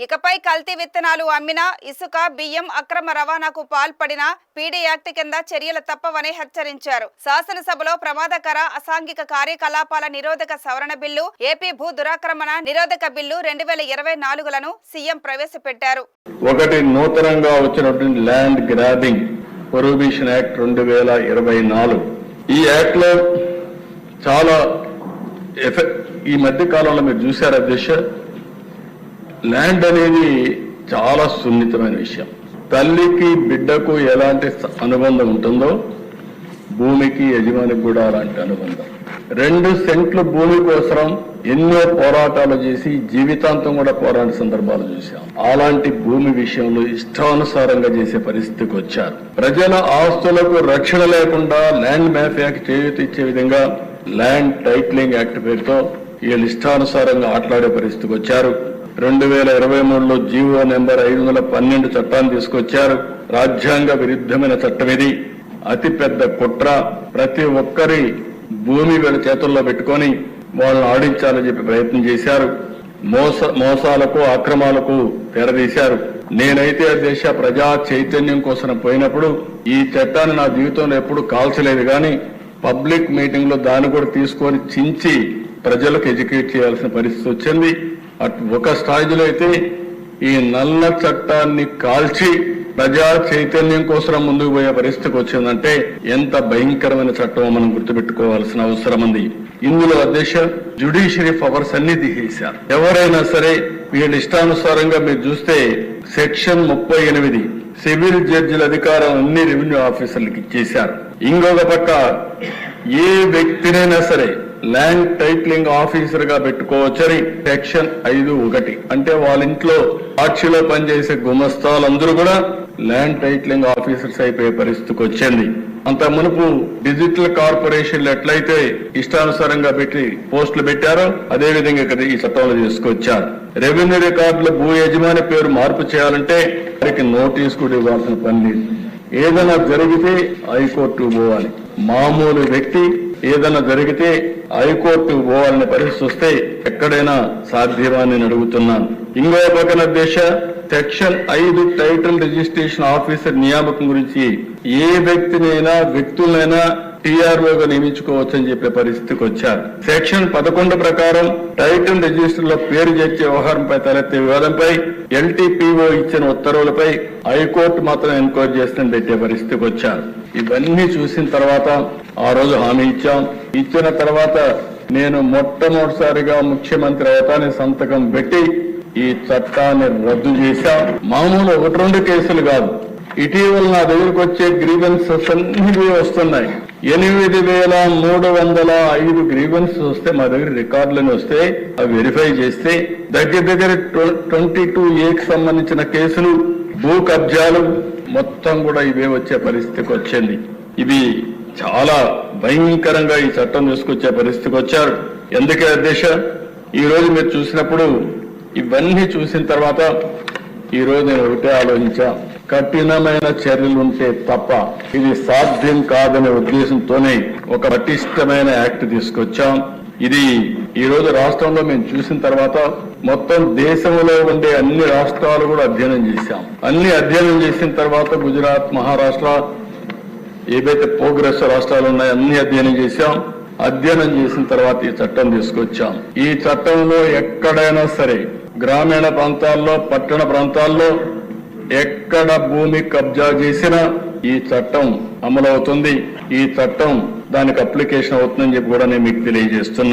ఇకపై కల్తీ విత్తనాలు అమ్మినా, ఇసుక, బియ్యం అక్రమ రవాణాకు పాల్పడిన పీడీ యాక్ట్ కింద చర్యలు తప్పవని హెచ్చరించారు. శాసనసభలో ప్రమాదకర అసాంఘిక కార్యకలాపాల నిరోధక సవరణ బిల్లు, ఏపీ భూ దురాక్రమణ నిరోధక బిల్లు 2024లను సీఎం ప్రవేశపెట్టారు. ఒకటి నూతనంగా వచ్చినటువంటి ల్యాండ్ గ్రాబింగ్ ప్రొహిబిషన్ యాక్ట్ 2024. ఈ యాక్ట్ లో చాలా ఈ మధ్య కాలంలో మీరు చూశారు అధ్యక్ష, ల్యాండ్ అనేది చాలా సున్నితమైన విషయం. తల్లికి బిడ్డకు ఎలాంటి అనుబంధం ఉంటుందో భూమికి యజమానికి కూడా అలాంటి అనుబంధం. 2 సెంట్ల భూమి కోసం ఎన్నో పోరాటాలు చేసి జీవితాంతం కూడా పోరాట సందర్భాలు చూశాం. అలాంటి భూమి విషయంలో ఇష్టానుసారంగా చేసే పరిస్థితికి వచ్చారు. ప్రజల ఆస్తులకు రక్షణ లేకుండా ల్యాండ్ మాఫియాకి చేయూతిచ్చే విధంగా ల్యాండ్ టైటిలింగ్ యాక్ట్ పేరుతో వీళ్ళు ఇష్టానుసారంగా ఆటలాడే పరిస్థితికి వచ్చారు. 2023లో జీవో నెంబర్ 512 చట్టాన్ని తీసుకొచ్చారు. రాజ్యాంగ విరుద్ధమైన చట్టం ఇది. అతిపెద్ద కుట్ర. ప్రతి ఒక్కరి భూమి వీళ్ళ చేతుల్లో పెట్టుకొని వాళ్ళని ఆడించాలని చెప్పి ప్రయత్నం చేశారు. మోసాలకు అక్రమాలకు తెరదీశారు. నేనైతే దేశ ప్రజా చైతన్యం కోసం పోయినప్పుడు ఈ చట్టాన్ని నా జీవితంలో ఎప్పుడు కాల్చలేదు, కానీ పబ్లిక్ మీటింగ్ లో దాన్ని కూడా తీసుకొని చించి ప్రజలకు ఎడ్యుకేట్ చేయాల్సిన పరిస్థితి వచ్చింది. ఒక స్థాయిలో అయితే ఈ నల్ల చట్టాన్ని కాల్చి ప్రజా చైతన్యం కోసం ముందుకు పోయే పరిస్థితికి వచ్చిందంటే ఎంత భయంకరమైన చట్టమో మనం గుర్తుపెట్టుకోవాల్సిన అవసరం ఉంది. ఇందులో అధ్యక్ష జ్యుడిషియరీ పవర్స్ అన్ని తీసేశారు. ఎవరైనా సరే వీళ్ళ ఇష్టానుసారంగా మీరు చూస్తే సెక్షన్ 38 సివిల్ జడ్జిల అధికారం అన్ని రెవెన్యూ ఆఫీసర్లకు ఇచ్చేశారు. ఇంకొక పక్క ఏ వ్యక్తినైనా సరే ల్యాండ్ టైటిలింగ్ ఆఫీసర్ గా పెట్టుకోవచ్చని సెక్షన్ 5(1) అంటే వాళ్ళ ఇంట్లో సాక్షిలో పనిచేసే గుమస్తాలందరూ కూడా ల్యాండ్ టైటిలింగ్ ఆఫీసర్స్ అయిపోయే పరిస్థితికి వచ్చింది. అంత మునుపు డిజిటల్ కార్పొరేషన్లు ఎట్లయితే ఇష్టానుసారంగా పెట్టి పోస్టులు పెట్టారో అదే విధంగా ఇక్కడ ఈ చట్టంలో తీసుకొచ్చారు. రెవెన్యూ రికార్డులో భూ యజమాని పేరు మార్పు చేయాలంటే వారికి నోటీస్ కూడా ఇవ్వాల్సిన పని లేదు. ఏదైనా జరిగితే హైకోర్టు పోవాలి. మామూలు వ్యక్తి ఏదైనా జరిగితే హైకోర్టు పోవాలనే పరిస్థితి వస్తే ఎక్కడైనా సాధ్యమా అని అడుగుతున్నాను. ఇంకో పక్కన దేశ సెక్షన్ 5 టైటిల్ రిజిస్ట్రేషన్ ఆఫీసర్ నియామకం గురించి ఏ వ్యక్తినైనా వ్యక్తులైనా టీఆర్ఓగా నియమించుకోవచ్చని చెప్పే పరిస్థితికి వచ్చారు. సెక్షన్ 11 ప్రకారం టైటిల్ రిజిస్టర్ లో పేరు చేర్చే వ్యవహారంపై తలెత్తే వివాదంపై LTPO ఇచ్చిన ఉత్తర్వులపై హైకోర్టు మాత్రం ఎంక్వైరీ చేస్తని పెట్టే పరిస్థితికి వచ్చారు. ఇవన్నీ చూసిన తర్వాత ఆ రోజు హామీ ఇచ్చాం. ఇచ్చిన తర్వాత నేను మొట్టమొదటిసారిగా ముఖ్యమంత్రి అవతాన్ని సంతకం పెట్టి ఈ చట్టాన్ని రద్దు చేశాం. మామూలు 1-2 కేసులు కాదు, ఇటీవల నా దగ్గరకు వచ్చే గ్రీవెన్సెస్ అన్ని వస్తున్నాయి. 8,305 గ్రీవెన్సెస్ వస్తే మా దగ్గర రికార్డులను వస్తే అవి వెరిఫై చేస్తే దగ్గర 22A సంబంధించిన కేసులు, భూ కబ్జాలు మొత్తం కూడా ఇవే వచ్చే పరిస్థితికి వచ్చింది. ఇవి చాలా భయంకరంగా ఈ చట్టం తీసుకొచ్చే పరిస్థితికి వచ్చారు. ఎందుకే అధ్యక్ష, ఈ రోజు మీరు చూసినప్పుడు ఇవన్నీ చూసిన తర్వాత ఈ రోజు నేను ఒకటే ఆలోచించా, కఠినమైన చర్యలు ఉంటే తప్ప ఇది సాధ్యం కాదనే ఉద్దేశంతోనే ఒక పటిష్టమైన యాక్ట్ తీసుకొచ్చాం. ఇది ఈ రోజు రాష్ట్రంలో మేము చూసిన తర్వాత మొత్తం దేశంలో ఉండే అన్ని రాష్ట్రాలు కూడా అధ్యయనం చేశాం. అన్ని అధ్యయనం చేసిన తర్వాత గుజరాత్, మహారాష్ట్ర ఏవైతే ప్రోగ్రెస్ రాష్ట్రాలు ఉన్నాయో అన్ని అధ్యయనం చేశాం. అధ్యయనం చేసిన తర్వాత ఈ చట్టం తీసుకొచ్చాం. ఈ చట్టంలో ఎక్కడైనా సరే గ్రామీణ ప్రాంతాల్లో, పట్టణ ప్రాంతాల్లో ఎక్కడ భూమి కబ్జా చేసినా ఈ చట్టం అమలవుతుంది. ఈ చట్టం దానికి అప్లికేషన్ అవుతుందని చెప్పి కూడా నేను మీకు తెలియజేస్తున్నా.